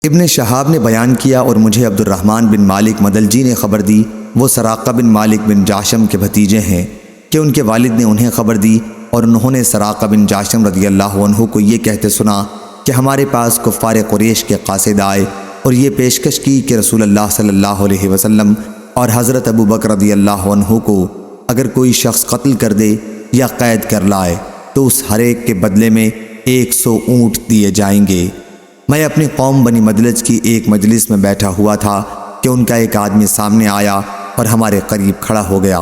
ابن شہاب نے بیان کیا اور مجھے عبد الرحمن بن مالک مدلجی نے خبر دی، وہ سراقہ بن مالک بن جاشم کے بھتیجے ہیں، کہ ان کے والد نے انہیں خبر دی اور انہوں نے سراقہ بن جاشم رضی اللہ عنہ کو یہ کہتے سنا کہ ہمارے پاس کفار قریش کے قاصد آئے اور یہ پیشکش کی کہ رسول اللہ صلی اللہ علیہ وسلم اور حضرت ابو بکر رضی اللہ عنہ کو اگر کوئی شخص قتل کر دے یا قید کر لائے تو اس ہر ایک کے بدلے میں 100 اونٹ دیے جائیں گے۔ میں اپنی قوم بنی مدلج کی ایک مجلس میں بیٹھا ہوا تھا کہ ان کا ایک آدمی سامنے آیا اور ہمارے قریب کھڑا ہو گیا۔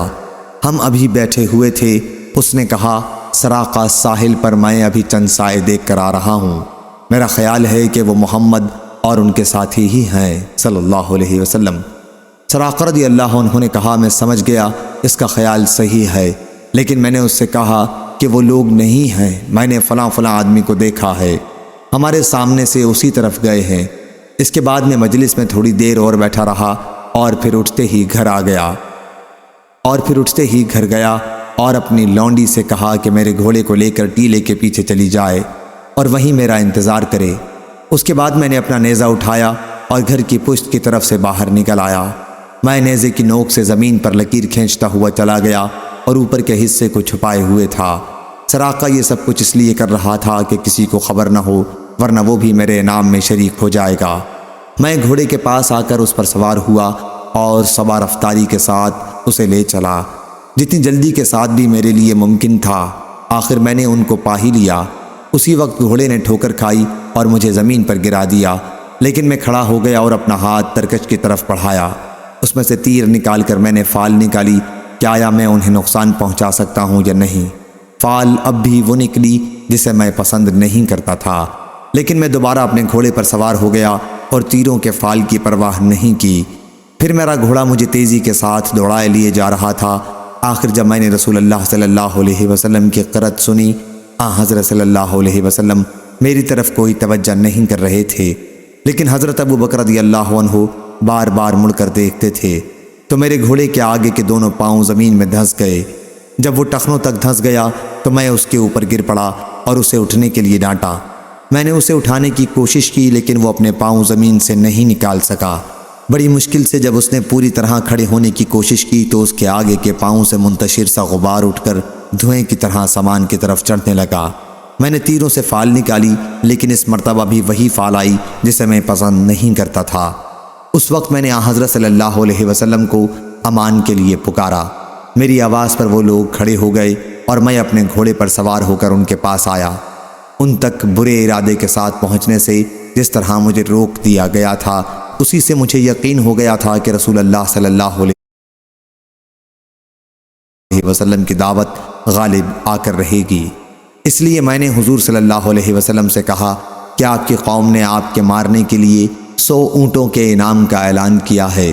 ہم ابھی بیٹھے ہوئے تھے، اس نے کہا، سراقہ ساحل پر میں ابھی چند سائے دیکھ کر آ رہا ہوں، میرا خیال ہے کہ وہ محمد اور ان کے ساتھی ہی ہیں صلی اللہ علیہ وسلم۔ سراقہ رضی اللہ عنہ نے کہا، میں سمجھ گیا اس کا خیال صحیح ہے، لیکن میں نے اس سے کہا کہ وہ لوگ نہیں ہیں، میں نے فلاں فلاں آدمی کو دیکھا ہے، ہمارے سامنے سے اسی طرف گئے ہیں۔ اس کے بعد میں مجلس میں تھوڑی دیر اور بیٹھا رہا اور پھر اٹھتے ہی گھر گیا اور اپنی لونڈی سے کہا کہ میرے گھوڑے کو لے کر ٹیلے کے پیچھے چلی جائے اور وہیں میرا انتظار کرے۔ اس کے بعد میں نے اپنا نیزہ اٹھایا اور گھر کی پشت کی طرف سے باہر نکل آیا۔ میں نیزے کی نوک سے زمین پر لکیر کھینچتا ہوا چلا گیا اور اوپر کے حصے کو چھپائے ہوئے تھا۔ سراقہ یہ سب کچھ اس لیے کر رہا تھا کہ کسی کو خبر نہ ہو، ورنہ وہ بھی میرے انعام میں شریک ہو جائے گا۔ میں گھوڑے کے پاس آ کر اس پر سوار ہوا اور سوا رفتاری کے ساتھ اسے لے چلا، جتنی جلدی کے ساتھ بھی میرے لیے ممکن تھا۔ آخر میں نے ان کو پا ہی لیا۔ اسی وقت گھوڑے نے ٹھوکر کھائی اور مجھے زمین پر گرا دیا، لیکن میں کھڑا ہو گیا اور اپنا ہاتھ ترکش کی طرف بڑھایا۔ اس میں سے تیر نکال کر میں نے فال نکالی کہ آیا میں انہیں نقصان پہنچا سکتا ہوں یا نہیں۔ فال اب بھی وہ نکلی جسے میں پسند نہیں کرتا تھا، لیکن میں دوبارہ اپنے گھوڑے پر سوار ہو گیا اور تیروں کے فال کی پرواہ نہیں کی۔ پھر میرا گھوڑا مجھے تیزی کے ساتھ دوڑائے لیے جا رہا تھا۔ آخر جب میں نے رسول اللہ صلی اللہ علیہ وسلم کی قرأت سنی، حضرت صلی اللہ علیہ وسلم میری طرف کوئی توجہ نہیں کر رہے تھے، لیکن حضرت ابو بکر رضی اللہ عنہ بار بار مڑ کر دیکھتے تھے، تو میرے گھوڑے کے آگے کے دونوں پاؤں زمین میں دھنس گئے۔ جب وہ ٹخنوں تک دھنس گیا تو میں اس کے اوپر گر پڑا اور اسے اٹھنے کے لیے ڈانٹا۔ میں نے اسے اٹھانے کی کوشش کی، لیکن وہ اپنے پاؤں زمین سے نہیں نکال سکا۔ بڑی مشکل سے جب اس نے پوری طرح کھڑے ہونے کی کوشش کی تو اس کے آگے کے پاؤں سے منتشر سا غبار اٹھ کر دھوئیں کی طرح سامان کی طرف چڑھنے لگا۔ میں نے تیروں سے فال نکالی، لیکن اس مرتبہ بھی وہی فال آئی جسے میں پسند نہیں کرتا تھا۔ اس وقت میں نے حضرت صلی اللہ علیہ وسلم کو امان کے لیے پکارا۔ میری آواز پر وہ لوگ کھڑے ہو گئے اور میں اپنے گھوڑے پر سوار ہو کر ان کے پاس آیا۔ ان تک برے ارادے کے ساتھ پہنچنے سے جس طرح مجھے روک دیا گیا تھا، اسی سے مجھے یقین ہو گیا تھا کہ رسول اللہ صلی اللہ علیہ وسلم کی دعوت غالب آ کر رہے گی۔ اس لیے میں نے حضور صلی اللہ علیہ وسلم سے کہا کہ آپ کی قوم نے آپ کے مارنے کے لیے 100 اونٹوں کے انعام کا اعلان کیا ہے۔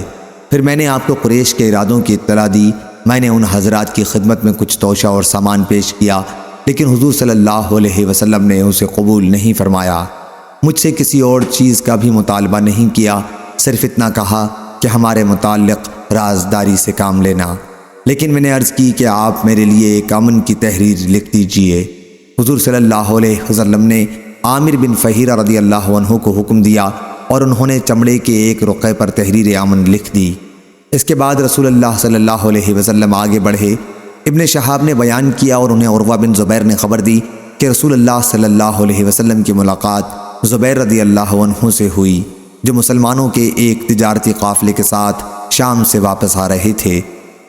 پھر میں نے آپ کو قریش کے ارادوں کی اطلاع دی۔ میں نے ان حضرات کی خدمت میں کچھ توشہ اور سامان پیش کیا، لیکن حضور صلی اللہ علیہ وسلم نے اسے قبول نہیں فرمایا۔ مجھ سے کسی اور چیز کا بھی مطالبہ نہیں کیا، صرف اتنا کہا کہ ہمارے متعلق رازداری سے کام لینا۔ لیکن میں نے عرض کی کہ آپ میرے لیے ایک امن کی تحریر لکھ دیجئے۔ حضور صلی اللہ علیہ وسلم نے عامر بن فہیرہ رضی اللہ عنہ کو حکم دیا اور انہوں نے چمڑے کے ایک رقعے پر تحریر امن لکھ دی۔ اس کے بعد رسول اللہ صلی اللہ علیہ وسلم آگے بڑھے۔ ابن شہاب نے بیان کیا اور انہیں عروہ بن زبیر نے خبر دی کہ رسول اللہ صلی اللہ علیہ وسلم کی ملاقات زبیر رضی اللہ عنہ سے ہوئی، جو مسلمانوں کے ایک تجارتی قافلے کے ساتھ شام سے واپس آ رہے تھے۔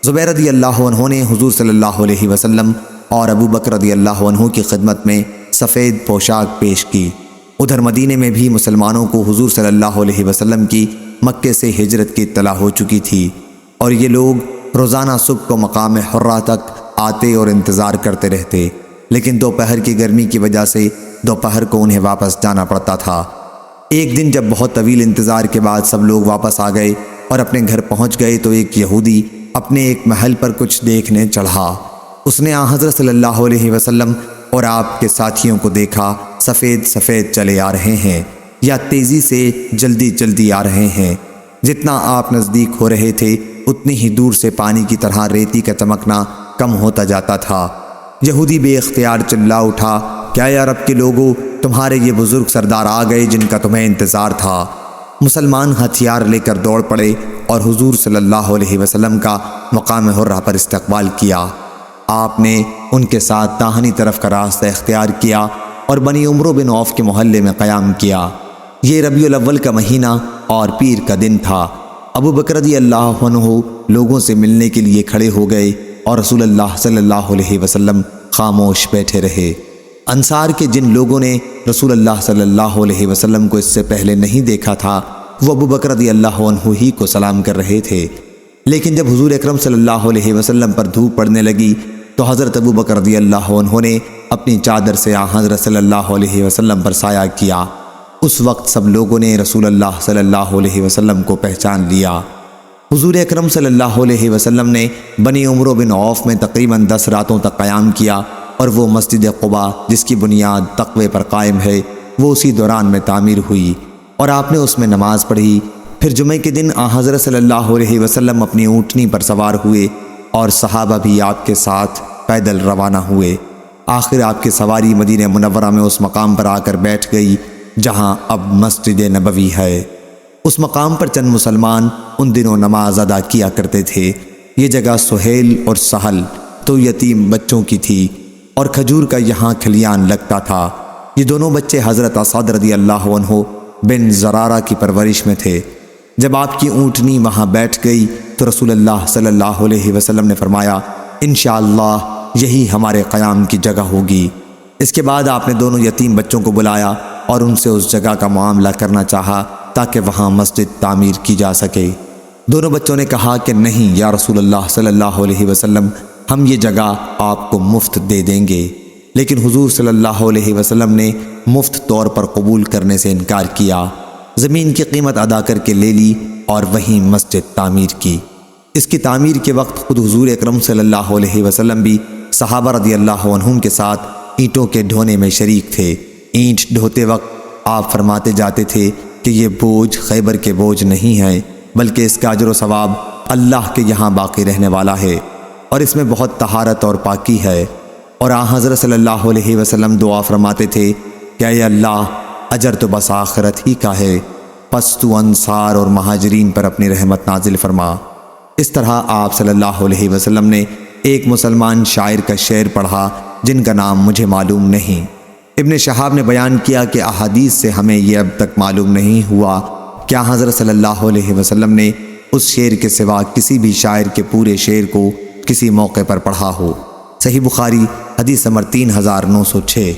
زبیر رضی اللہ عنہ نے حضور صلی اللہ علیہ وسلم اور ابو بکر رضی اللہ عنہ کی خدمت میں سفید پوشاک پیش کی۔ ادھر مدینے میں بھی مسلمانوں کو حضور صلی اللہ علیہ وسلم کی مکے سے ہجرت کی اطلاع ہو چکی تھی، اور یہ لوگ روزانہ صبح کو مقام حرہ تک آتے اور انتظار کرتے رہتے، لیکن دوپہر کی گرمی کی وجہ سے دوپہر کو انہیں واپس جانا پڑتا تھا۔ ایک دن جب بہت طویل انتظار کے بعد سب لوگ واپس آ گئے اور اپنے گھر پہنچ گئے تو ایک یہودی اپنے ایک محل پر کچھ دیکھنے چڑھا۔ اس نے حضرت صلی اللہ علیہ وسلم اور آپ کے ساتھیوں کو دیکھا، سفید سفید چلے آ رہے ہیں یا تیزی سے جلدی جلدی آ رہے ہیں۔ جتنا آپ نزدیک ہو رہے تھے اتنی ہی دور سے پانی کی طرح ریتی کا چمکنا کم ہوتا جاتا تھا۔ یہودی بے اختیار چلا اٹھا، کیا یا عرب کے لوگوں، تمہارے یہ بزرگ سردار آ گئے جن کا تمہیں انتظار تھا۔ مسلمان ہتھیار لے کر دوڑ پڑے اور حضور صلی اللہ علیہ وسلم کا مقام حرہ پر استقبال کیا۔ آپ نے ان کے ساتھ داہنی طرف کا راستہ اختیار کیا اور بنی عمرو بن عوف کے محلے میں قیام کیا۔ یہ ربیع الاول کا مہینہ اور پیر کا دن تھا۔ ابو بکر رضی اللہ عنہ لوگوں سے ملنے کے لیے کھڑے ہو گئے اور رسول اللہ صلی اللہ علیہ وسلم خاموش بیٹھے رہے۔ انصار کے جن لوگوں نے رسول اللہ صلی اللہ علیہ وسلم کو اس سے پہلے نہیں دیکھا تھا وہ ابو بکر رضی اللہ عنہ ہی کو سلام کر رہے تھے، لیکن جب حضور اکرم صلی اللہ علیہ وسلم پر دھوپ پڑنے لگی تو حضرت ابو بکر رضی اللہ عنہ نے اپنی چادر سے حضرت صلی اللہ علیہ وسلم پر سایہ کیا۔ اس وقت سب لوگوں نے رسول اللہ صلی اللہ علیہ وسلم کو پہچان لیا۔ حضور اکرم صلی اللہ علیہ وسلم نے بنی عمرو بن عوف میں تقریباً 10 راتوں تک قیام کیا اور وہ مسجد قباء جس کی بنیاد تقوی پر قائم ہے وہ اسی دوران میں تعمیر ہوئی اور آپ نے اس میں نماز پڑھی۔ پھر جمعے کے دن حضرت صلی اللہ علیہ وسلم اپنی اونٹنی پر سوار ہوئے اور صحابہ بھی آپ کے ساتھ پیدل روانہ ہوئے۔ آخر آپ کی سواری مدینہ منورہ میں اس مقام پر آ کر بیٹھ گئی جہاں اب مسجد نبوی ہے۔ اس مقام پر چند مسلمان ان دنوں نماز ادا کیا کرتے تھے۔ یہ جگہ سہیل اور سہل تو یتیم بچوں کی تھی اور کھجور کا یہاں کھلیان لگتا تھا۔ یہ دونوں بچے حضرت اسعد رضی اللہ عنہ بن زرارہ کی پرورش میں تھے۔ جب آپ کی اونٹنی وہاں بیٹھ گئی تو رسول اللہ صلی اللہ علیہ وسلم نے فرمایا انشاءاللہ یہی ہمارے قیام کی جگہ ہوگی۔ اس کے بعد آپ نے دونوں یتیم بچوں کو بلایا اور ان سے اس جگہ کا معاملہ کرنا چاہا تاکہ وہاں مسجد تعمیر کی جا سکے۔ دونوں بچوں نے کہا کہ نہیں یا رسول اللہ صلی اللہ علیہ وسلم، ہم یہ جگہ آپ کو مفت دے دیں گے، لیکن حضور صلی اللہ علیہ وسلم نے مفت طور پر قبول کرنے سے انکار کیا، زمین کی قیمت ادا کر کے لے لی اور وہیں مسجد تعمیر کی۔ اس کی تعمیر کے وقت خود حضور اکرم صلی اللہ علیہ وسلم بھی صحابہ رضی اللہ عنہم کے ساتھ اینٹوں کے ڈھونے میں شریک تھے۔ اینٹ ڈھوتے وقت آپ فرماتے جاتے تھے کہ یہ بوجھ خیبر کے بوجھ نہیں ہے بلکہ اس کا اجر و ثواب اللہ کے یہاں باقی رہنے والا ہے اور اس میں بہت طہارت اور پاکی ہے۔ اور حضرت صلی اللہ علیہ وسلم دعا فرماتے تھے کہ اے اللہ اجر تو بس آخرت ہی کا ہے، پس تو انصار اور مہاجرین پر اپنی رحمت نازل فرما۔ اس طرح آپ صلی اللہ علیہ وسلم نے ایک مسلمان شاعر کا شعر پڑھا جن کا نام مجھے معلوم نہیں۔ ابن شہاب نے بیان کیا کہ احادیث سے ہمیں یہ اب تک معلوم نہیں ہوا کیا حضرت صلی اللہ علیہ وسلم نے اس شعر کے سوا کسی بھی شاعر کے پورے شعر کو کسی موقع پر پڑھا ہو۔ صحیح بخاری حدیث نمبر 3906۔